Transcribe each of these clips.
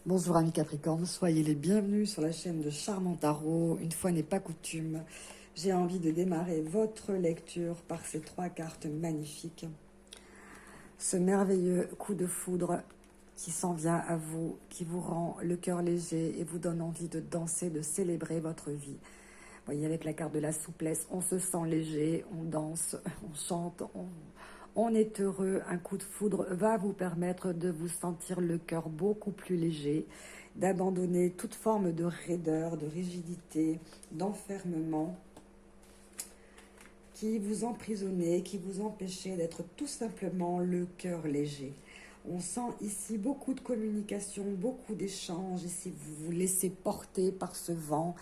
Bonjour amis Capricorne, soyez les bienvenus sur la chaîne de Charmant Tarot. Une fois n'est pas coutume, j'ai envie de démarrer votre lecture par ces trois cartes magnifiques. Ce merveilleux coup de foudre qui s'en vient à vous, qui vous rend le cœur léger et vous donne envie de danser, de célébrer votre vie. Vous voyez, avec la carte de la souplesse, on se sent léger, on danse, on chante, on est heureux. Un coup de foudre va vous permettre de vous sentir le cœur beaucoup plus léger, d'abandonner toute forme de raideur, de rigidité, d'enfermement qui vous emprisonnait, qui vous empêchait d'être tout simplement le cœur léger. On sent ici beaucoup de communication, beaucoup d'échanges. Ici, vous vous laissez porter par ce vent,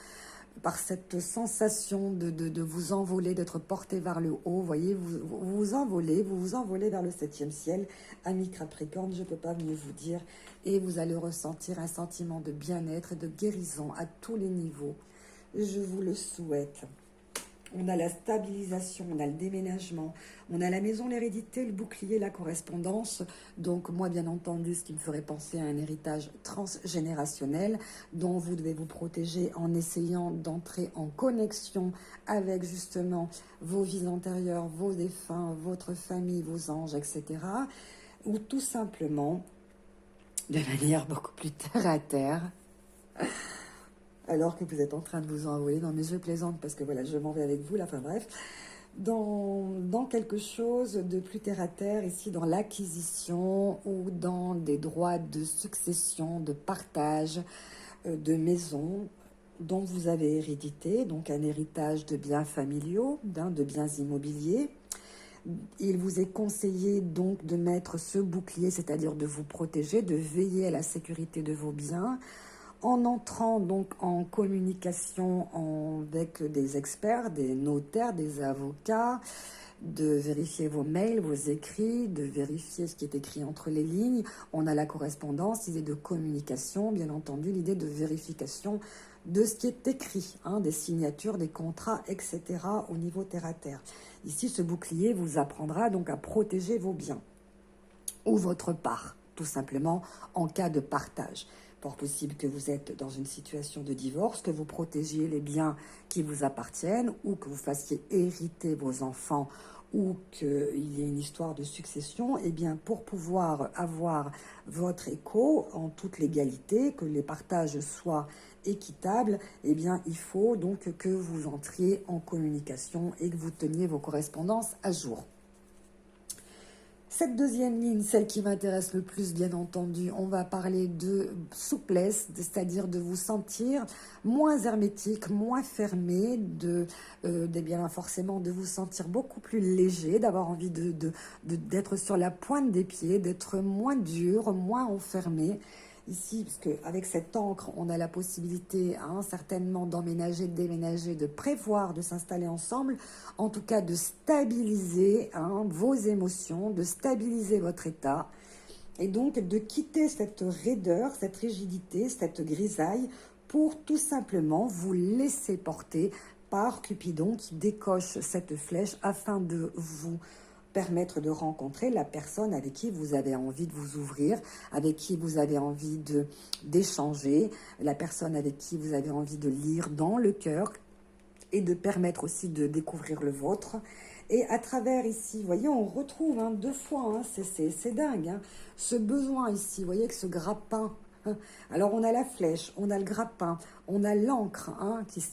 par cette sensation de vous envoler, d'être porté vers le haut. Vous voyez, vous vous envolez vers le 7e ciel. Ami Capricorne, je ne peux pas mieux vous dire. Et vous allez ressentir un sentiment de bien-être et de guérison à tous les niveaux. Je vous le souhaite. On a la stabilisation, on a le déménagement, on a la maison, l'hérédité, le bouclier, la correspondance. Donc moi, bien entendu, ce qui me ferait penser à un héritage transgénérationnel dont vous devez vous protéger en essayant d'entrer en connexion avec justement vos vies antérieures, vos défunts, votre famille, vos anges, etc. Ou tout simplement, de manière beaucoup plus terre à terre, alors que vous êtes en train de vous envoler. Non mais je plaisante parce que voilà, je m'en vais avec vous là, enfin bref, dans quelque chose de plus terre à terre, ici dans l'acquisition ou dans des droits de succession, de partage de maisons dont vous avez hérédité, donc un héritage de biens familiaux, de biens immobiliers. Il vous est conseillé donc de mettre ce bouclier, c'est-à-dire de vous protéger, de veiller à la sécurité de vos biens, en entrant donc en communication avec des experts, des notaires, des avocats, de vérifier vos mails, vos écrits, de vérifier ce qui est écrit entre les lignes. On a la correspondance, l'idée de communication, bien entendu, l'idée de vérification de ce qui est écrit, des signatures, des contrats, etc. au niveau terre-à-terre. Ici, ce bouclier vous apprendra donc à protéger vos biens ou votre part, tout simplement, en cas de partage. Fort possible que vous êtes dans une situation de divorce, que vous protégiez les biens qui vous appartiennent ou que vous fassiez hériter vos enfants ou qu'il y ait une histoire de succession. Eh bien, pour pouvoir avoir votre écho en toute légalité, que les partages soient équitables, eh bien, il faut donc que vous entriez en communication et que vous teniez vos correspondances à jour. Cette deuxième ligne, celle qui m'intéresse le plus, bien entendu, on va parler de souplesse, c'est-à-dire de vous sentir moins hermétique, moins fermé, bien forcément de vous sentir beaucoup plus léger, d'avoir envie d'être sur la pointe des pieds, d'être moins dur, moins enfermé. Ici, parce qu'avec cette encre, on a la possibilité certainement d'emménager, de déménager, de prévoir, de s'installer ensemble, en tout cas de stabiliser vos émotions, de stabiliser votre état, et donc de quitter cette raideur, cette rigidité, cette grisaille, pour tout simplement vous laisser porter par Cupidon qui décoche cette flèche afin de vous permettre de rencontrer la personne avec qui vous avez envie de vous ouvrir, avec qui vous avez envie d'échanger, la personne avec qui vous avez envie de lire dans le cœur et de permettre aussi de découvrir le vôtre. Et à travers ici, vous voyez, on retrouve deux fois, c'est dingue, ce besoin ici, vous voyez, avec ce grappin. Alors on a la flèche, on a le grappin, on a l'encre,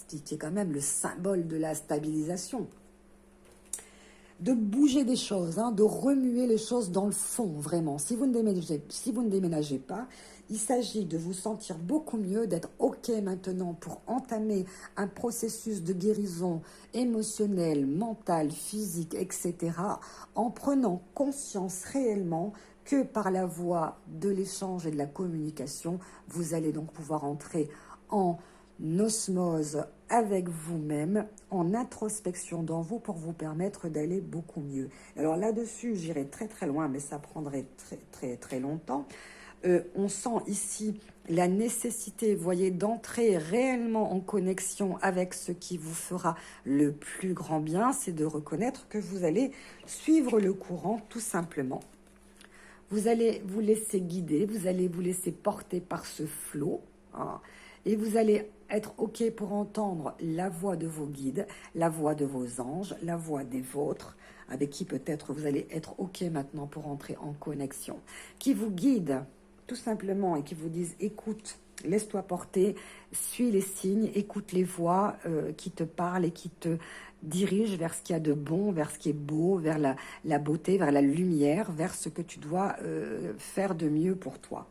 qui est quand même le symbole de la stabilisation. De bouger des choses, de remuer les choses dans le fond, vraiment. Si vous ne déménagez pas, il s'agit de vous sentir beaucoup mieux, d'être OK maintenant pour entamer un processus de guérison émotionnelle, mentale, physique, etc., en prenant conscience réellement que par la voie de l'échange et de la communication, vous allez donc pouvoir entrer en osmose avec vous-même, en introspection dans vous pour vous permettre d'aller beaucoup mieux. Alors là-dessus, j'irai très très loin, mais ça prendrait très très très longtemps. On sent ici la nécessité, vous voyez, d'entrer réellement en connexion avec ce qui vous fera le plus grand bien, c'est de reconnaître que vous allez suivre le courant tout simplement. Vous allez vous laisser guider, vous allez vous laisser porter par ce flot, hein, et vous allez être OK pour entendre la voix de vos guides, la voix de vos anges, la voix des vôtres, avec qui peut-être vous allez être OK maintenant pour entrer en connexion, qui vous guident tout simplement et qui vous disent écoute, laisse-toi porter, suis les signes, écoute les voix qui te parlent et qui te dirigent vers ce qu'il y a de bon, vers ce qui est beau, vers la beauté, vers la lumière, vers ce que tu dois faire de mieux pour toi.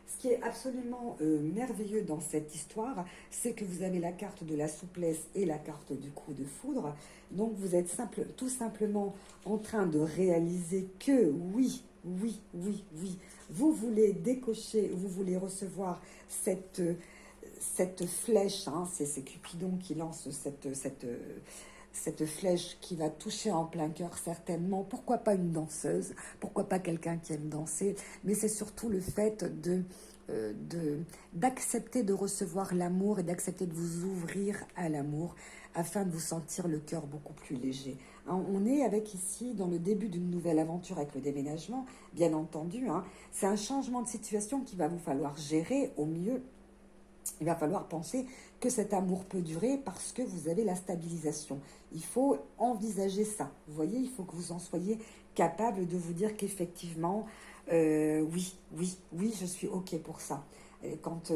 Ce qui est absolument merveilleux dans cette histoire, c'est que vous avez la carte de la souplesse et la carte du coup de foudre. Donc vous êtes tout simplement en train de réaliser que oui, oui, oui, oui, vous voulez décocher, vous voulez recevoir cette flèche, hein, c'est Cupidon qui lance cette flèche qui va toucher en plein cœur certainement. Pourquoi pas une danseuse? Pourquoi pas quelqu'un qui aime danser? Mais c'est surtout le fait d'accepter de recevoir l'amour et d'accepter de vous ouvrir à l'amour afin de vous sentir le cœur beaucoup plus léger. Hein, on est avec ici dans le début d'une nouvelle aventure avec le déménagement, bien entendu. Hein, c'est un changement de situation qu'il va vous falloir gérer au mieux. Il va falloir penser que cet amour peut durer parce que vous avez la stabilisation. Il faut envisager ça. Vous voyez, il faut que vous en soyez capable de vous dire qu'effectivement, oui, oui, oui, je suis OK pour ça. Quand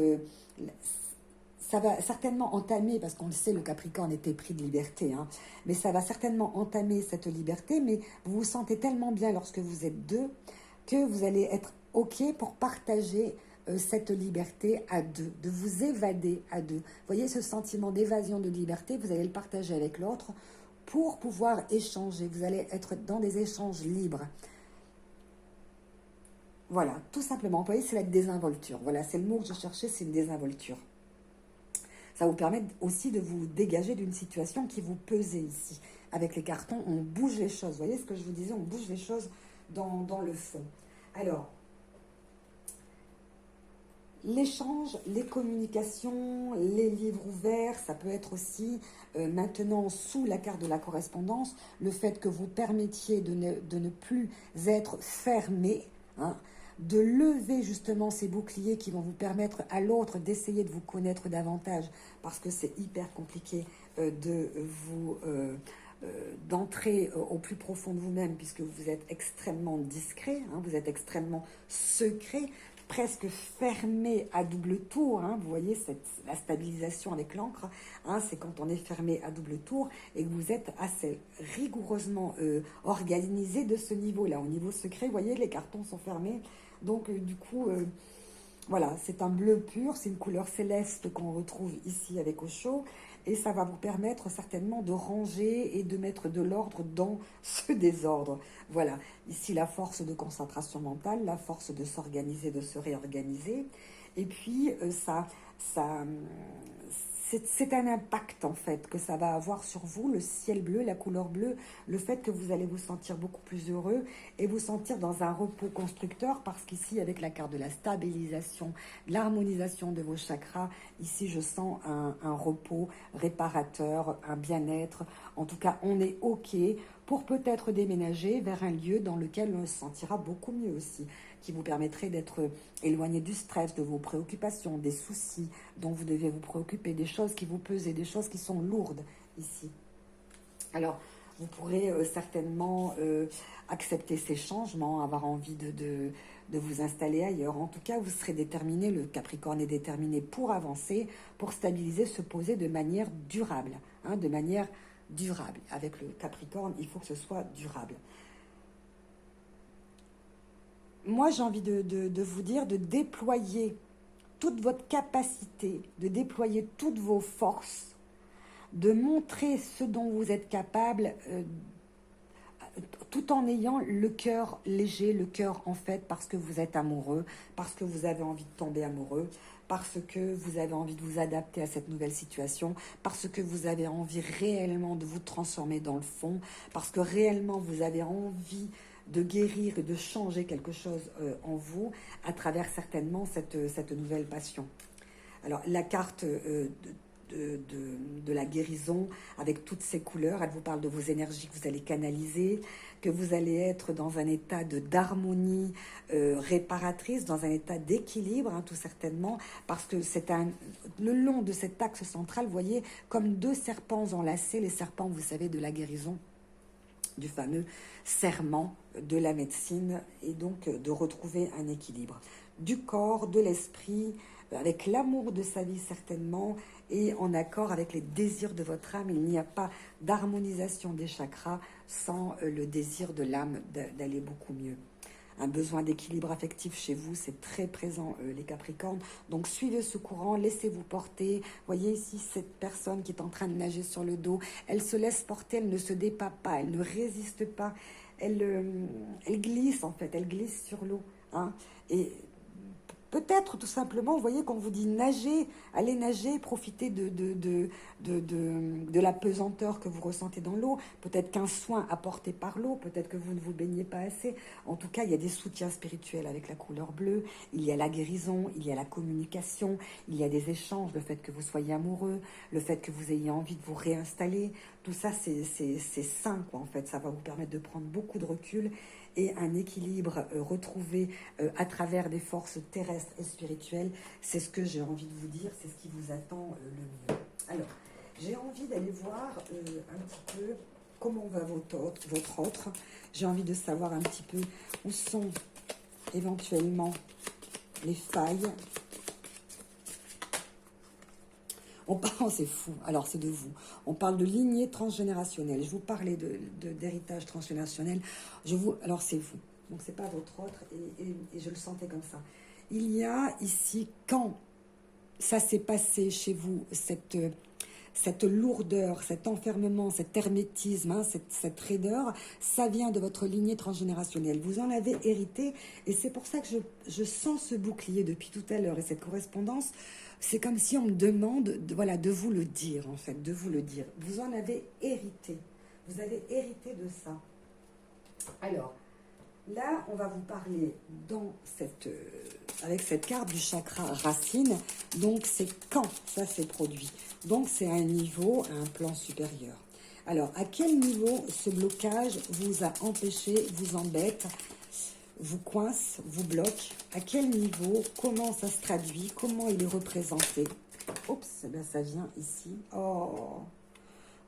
ça va certainement entamer, parce qu'on le sait, le Capricorne était pris de liberté, hein, mais ça va certainement entamer cette liberté, mais vous vous sentez tellement bien lorsque vous êtes deux que vous allez être OK pour partager cette liberté à deux, de vous évader à deux. Vous voyez ce sentiment d'évasion de liberté, vous allez le partager avec l'autre pour pouvoir échanger. Vous allez être dans des échanges libres. Voilà, tout simplement. Vous voyez, c'est la désinvolture. Voilà, c'est le mot que je cherchais, c'est une désinvolture. Ça vous permet aussi de vous dégager d'une situation qui vous pesait ici. Avec les cartons, on bouge les choses. Vous voyez ce que je vous disais, on bouge les choses dans le fond. Alors, l'échange, les communications, les livres ouverts, ça peut être aussi maintenant sous la carte de la correspondance, le fait que vous permettiez de ne plus être fermé, hein, de lever justement ces boucliers qui vont vous permettre à l'autre d'essayer de vous connaître davantage parce que c'est hyper compliqué d'entrer au plus profond de vous-même puisque vous êtes extrêmement discret, hein, vous êtes extrêmement secret, presque fermé à double tour, hein, vous voyez la stabilisation avec l'encre, hein, c'est quand on est fermé à double tour et que vous êtes assez rigoureusement organisé de ce niveau-là. Au niveau secret, vous voyez, les cartons sont fermés, donc du coup, voilà, c'est un bleu pur, c'est une couleur céleste qu'on retrouve ici avec Osho, et ça va vous permettre certainement de ranger et de mettre de l'ordre dans ce désordre. Voilà, ici la force de concentration mentale, la force de s'organiser, de se réorganiser, et puis c'est un impact en fait que ça va avoir sur vous, le ciel bleu, la couleur bleue, le fait que vous allez vous sentir beaucoup plus heureux et vous sentir dans un repos constructeur parce qu'ici avec la carte de la stabilisation, de l'harmonisation de vos chakras, ici je sens un repos réparateur, un bien-être. En tout cas, on est OK pour peut-être déménager vers un lieu dans lequel on se sentira beaucoup mieux aussi, qui vous permettrait d'être éloigné du stress, de vos préoccupations, des soucis dont vous devez vous préoccuper, des choses qui vous pesent, des choses qui sont lourdes ici. Alors, vous pourrez certainement accepter ces changements, avoir envie de vous installer ailleurs. En tout cas, vous serez déterminé, le Capricorne est déterminé pour avancer, pour stabiliser, se poser de manière durable. Hein, de manière durable. Avec le Capricorne, il faut que ce soit durable. Moi, j'ai envie de vous dire de déployer toute votre capacité, de déployer toutes vos forces, de montrer ce dont vous êtes capable, tout en ayant le cœur léger, le cœur en fait, parce que vous êtes amoureux, parce que vous avez envie de tomber amoureux, parce que vous avez envie de vous adapter à cette nouvelle situation, parce que vous avez envie réellement de vous transformer dans le fond, parce que réellement vous avez envie de guérir et de changer quelque chose en vous à travers certainement cette nouvelle passion. Alors la carte de la guérison avec toutes ces couleurs. Elle vous parle de vos énergies que vous allez canaliser, que vous allez être dans un état d'harmonie réparatrice, dans un état d'équilibre, hein, tout certainement, parce que le long de cet axe central, vous voyez, comme deux serpents enlacés, les serpents, vous savez, de la guérison, du fameux serment de la médecine, et donc de retrouver un équilibre du corps, de l'esprit, avec l'amour de sa vie certainement, et en accord avec les désirs de votre âme. Il n'y a pas d'harmonisation des chakras sans le désir de l'âme d'aller beaucoup mieux. Un besoin d'équilibre affectif chez vous, c'est très présent, les Capricornes. Donc, suivez ce courant, laissez-vous porter. Voyez ici cette personne qui est en train de nager sur le dos. Elle se laisse porter, elle ne se débat pas, elle ne résiste pas. Elle glisse, en fait, elle glisse sur l'eau. Hein. Et peut-être tout simplement, vous voyez, quand on vous dit nager, allez nager, profitez de la pesanteur que vous ressentez dans l'eau. Peut-être qu'un soin apporté par l'eau, peut-être que vous ne vous baignez pas assez. En tout cas, il y a des soutiens spirituels avec la couleur bleue. Il y a la guérison, il y a la communication, il y a des échanges, le fait que vous soyez amoureux, le fait que vous ayez envie de vous réinstaller. Tout ça, c'est sain, quoi, en fait. Ça va vous permettre de prendre beaucoup de recul et un équilibre retrouvé à travers des forces terrestres et spirituelles. C'est ce que j'ai envie de vous dire, c'est ce qui vous attend le mieux. Alors, j'ai envie d'aller voir un petit peu comment va votre autre. J'ai envie de savoir un petit peu où sont éventuellement les failles. On parle, c'est fou, alors c'est de vous. On parle de lignée transgénérationnelle. Je vous parlais d'héritage transgénérationnel. Alors c'est vous. Donc c'est pas votre autre et je le sentais comme ça. Il y a ici, quand ça s'est passé chez vous, cette lourdeur, cet enfermement, cet hermétisme, hein, cette raideur, ça vient de votre lignée transgénérationnelle. Vous en avez hérité et c'est pour ça que je sens ce bouclier depuis tout à l'heure et cette correspondance. C'est comme si on me demande de vous le dire, en fait, de vous le dire. Vous en avez hérité. Vous avez hérité de ça. Alors, là, on va vous parler avec cette carte du chakra racine. Donc, c'est quand ça s'est produit. Donc, c'est à un niveau, à un plan supérieur. Alors, à quel niveau ce blocage vous a empêché, vous embête, vous coince, vous bloque? À quel niveau? Comment ça se traduit? Comment il est représenté? Oups, ben ça vient ici. Oh,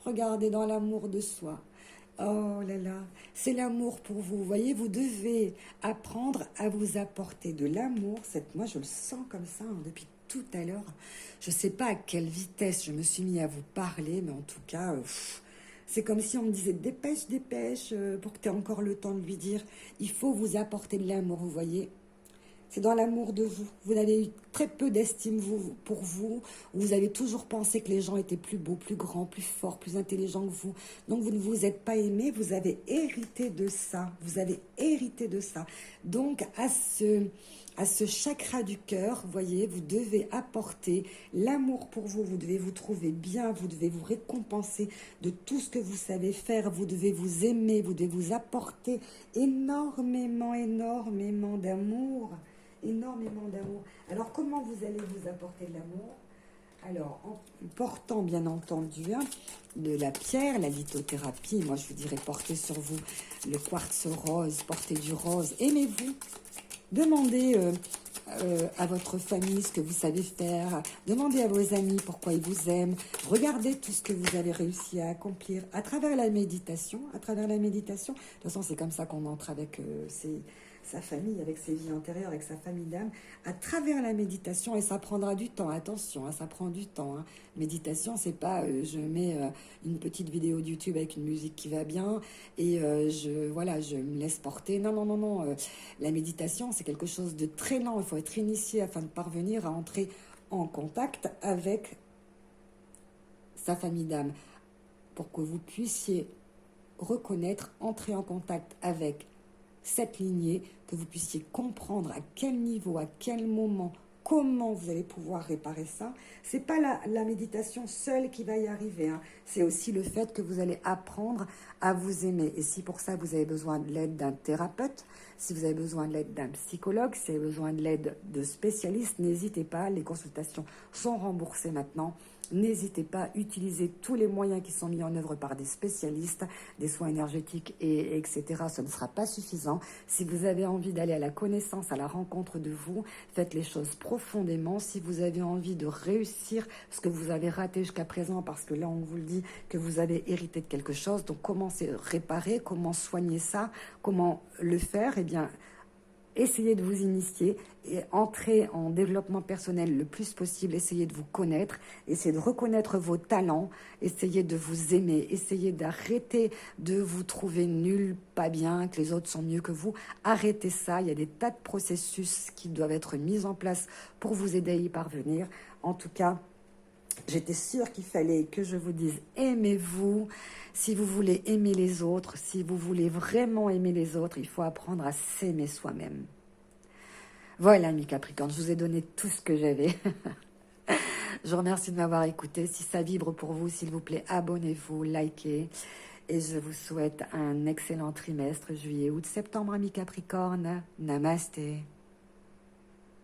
regardez dans l'amour de soi. Oh là là, c'est l'amour pour vous. Vous voyez, vous devez apprendre à vous apporter de l'amour. Moi, je le sens comme ça hein, depuis tout à l'heure. Je ne sais pas à quelle vitesse je me suis mis à vous parler, mais en tout cas... c'est comme si on me disait dépêche, dépêche, pour que tu aies encore le temps de lui dire. Il faut vous apporter de l'amour, vous voyez. C'est dans l'amour de vous. Vous avez eu très peu d'estime pour vous. Vous avez toujours pensé que les gens étaient plus beaux, plus grands, plus forts, plus intelligents que vous. Donc vous ne vous êtes pas aimé. Vous avez hérité de ça. Vous avez hérité de ça. Donc à ce chakra du cœur, vous voyez, vous devez apporter l'amour pour vous. Vous devez vous trouver bien. Vous devez vous récompenser de tout ce que vous savez faire. Vous devez vous aimer. Vous devez vous apporter énormément, énormément d'amour. Énormément d'amour. Alors, comment vous allez vous apporter de l'amour? Alors, en portant, bien entendu, hein, de la pierre, la lithothérapie. Moi, je vous dirais, portez sur vous le quartz rose, portez du rose. Aimez-vous. Demandez à votre famille ce que vous savez faire. Demandez à vos amis pourquoi ils vous aiment. Regardez tout ce que vous avez réussi à accomplir à travers la méditation. À travers la méditation. De toute façon, c'est comme ça qu'on entre avec sa famille, avec ses vies antérieures, avec sa famille d'âme, à travers la méditation, et ça prendra du temps, attention, hein, ça prend du temps. Hein. Méditation, c'est pas je mets une petite vidéo de YouTube avec une musique qui va bien et je me laisse porter. Non, non, non, non. La méditation, c'est quelque chose de très lent. Il faut être initié afin de parvenir à entrer en contact avec sa famille d'âme pour que vous puissiez reconnaître, entrer en contact avec cette lignée, que vous puissiez comprendre à quel niveau, à quel moment, comment vous allez pouvoir réparer ça. C'est pas la méditation seule qui va y arriver, hein. C'est aussi le fait que vous allez apprendre à vous aimer. Et si pour ça vous avez besoin de l'aide d'un thérapeute, Si vous avez besoin de l'aide d'un psychologue, si vous avez besoin de l'aide de spécialistes, n'hésitez pas, les consultations sont remboursées maintenant. N'hésitez pas à utiliser tous les moyens qui sont mis en œuvre par des spécialistes, des soins énergétiques, etc. Ce ne sera pas suffisant. Si vous avez envie d'aller à la connaissance, à la rencontre de vous, faites les choses profondément. Si vous avez envie de réussir ce que vous avez raté jusqu'à présent, parce que là, on vous le dit que vous avez hérité de quelque chose, donc comment réparer, comment soigner ça, comment le faire, eh bien, essayez de vous initier et entrer en développement personnel le plus possible. Essayez de vous connaître, essayez de reconnaître vos talents, essayez de vous aimer, essayez d'arrêter de vous trouver nul, pas bien, que les autres sont mieux que vous. Arrêtez ça, il y a des tas de processus qui doivent être mis en place pour vous aider à y parvenir. En tout cas, j'étais sûre qu'il fallait que je vous dise aimez-vous. Si vous voulez aimer les autres, si vous voulez vraiment aimer les autres, il faut apprendre à s'aimer soi-même. Voilà, mes Capricornes, je vous ai donné tout ce que j'avais. Je vous remercie de m'avoir écouté. Si ça vibre pour vous, s'il vous plaît, abonnez-vous, likez. Et je vous souhaite un excellent trimestre, juillet, août, septembre, mes Capricornes. Namasté.